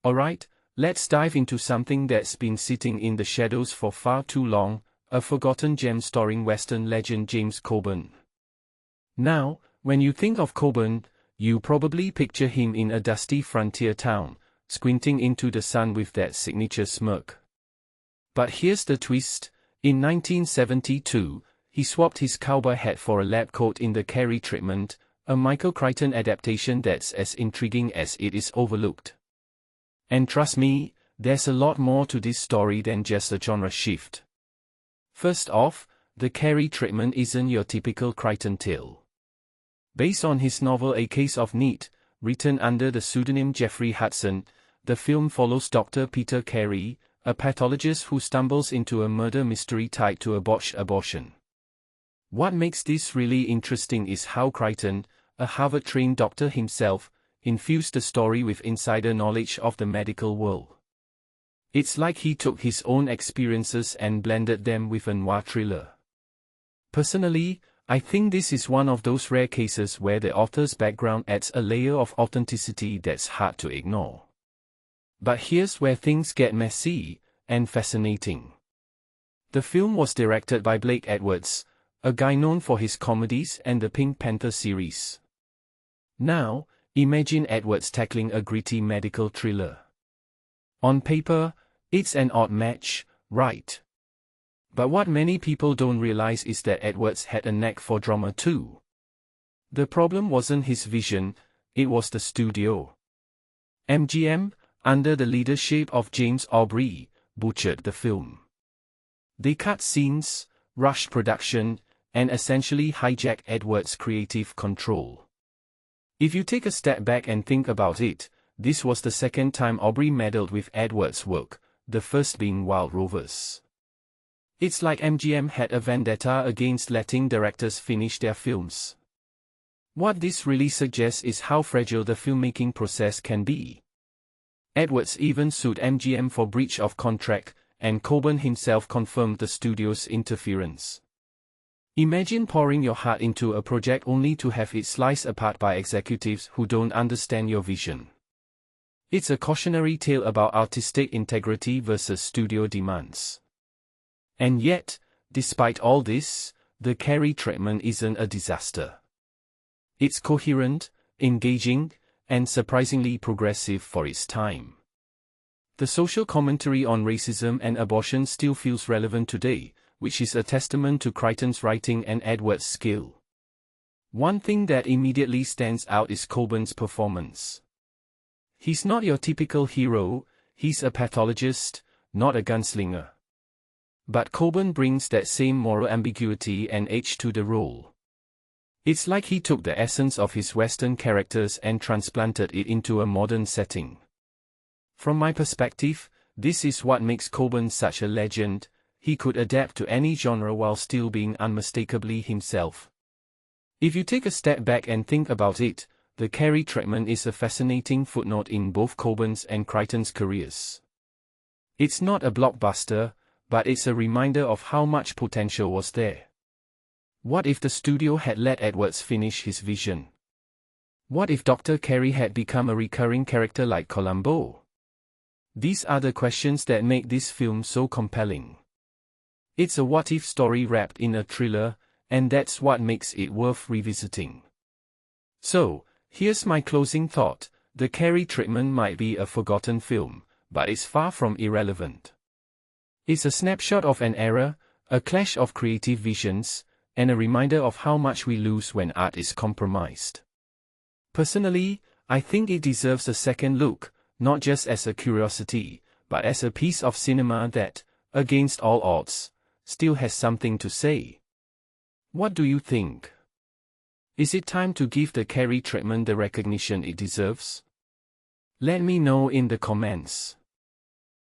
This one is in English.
Alright, let's dive into something that's been sitting in the shadows for far too long, a forgotten gem starring Western legend James Coburn. Now, when you think of Coburn, you probably picture him in a dusty frontier town, squinting into the sun with that signature smirk. But here's the twist: in 1972, he swapped his cowboy hat for a lab coat in the Carey Treatment, a Michael Crichton adaptation that's as intriguing as it is overlooked. And trust me, there's a lot more to this story than just a genre shift. First off, the Carey Treatment isn't your typical Crichton tale. Based on his novel A Case of Need, written under the pseudonym Jeffrey Hudson, the film follows Dr. Peter Carey, a pathologist who stumbles into a murder mystery tied to a botched abortion. What makes this really interesting is how Crichton, a Harvard-trained doctor himself, infused the story with insider knowledge of the medical world. It's like he took his own experiences and blended them with a noir thriller. Personally, I think this is one of those rare cases where the author's background adds a layer of authenticity that's hard to ignore. But here's where things get messy and fascinating. The film was directed by Blake Edwards, a guy known for his comedies and the Pink Panther series. Now, imagine Edwards tackling a gritty medical thriller. On paper, it's an odd match, right? But what many people don't realize is that Edwards had a knack for drama too. The problem wasn't his vision, it was the studio. MGM, under the leadership of James Aubrey, butchered the film. They cut scenes, rushed production, and essentially hijacked Edwards' creative control. If you take a step back and think about it, this was the second time Aubrey meddled with Edwards' work, the first being Wild Rovers. It's like MGM had a vendetta against letting directors finish their films. What this really suggests is how fragile the filmmaking process can be. Edwards even sued MGM for breach of contract, and Coburn himself confirmed the studio's interference. Imagine pouring your heart into a project only to have it sliced apart by executives who don't understand your vision. It's a cautionary tale about artistic integrity versus studio demands. And yet, despite all this, the Carey Treatment isn't a disaster. It's coherent, engaging, and surprisingly progressive for its time. The social commentary on racism and abortion still feels relevant today, which is a testament to Crichton's writing and Edwards' skill. One thing that immediately stands out is Coburn's performance. He's not your typical hero, he's a pathologist, not a gunslinger. But Coburn brings that same moral ambiguity and edge to the role. It's like he took the essence of his Western characters and transplanted it into a modern setting. From my perspective, this is what makes Coburn such a legend. He could adapt to any genre while still being unmistakably himself. If you take a step back and think about it, the Carey Treatment is a fascinating footnote in both Coburn's and Crichton's careers. It's not a blockbuster, but it's a reminder of how much potential was there. What if the studio had let Edwards finish his vision? What if Dr. Carey had become a recurring character like Columbo? These are the questions that make this film so compelling. It's a what-if story wrapped in a thriller, and that's what makes it worth revisiting. So, here's my closing thought: the Carey Treatment might be a forgotten film, but it's far from irrelevant. It's a snapshot of an era, a clash of creative visions, and a reminder of how much we lose when art is compromised. Personally, I think it deserves a second look, not just as a curiosity, but as a piece of cinema that, against all odds, still has something to say. What do you think? Is it time to give the Carey Treatment the recognition it deserves? Let me know in the comments.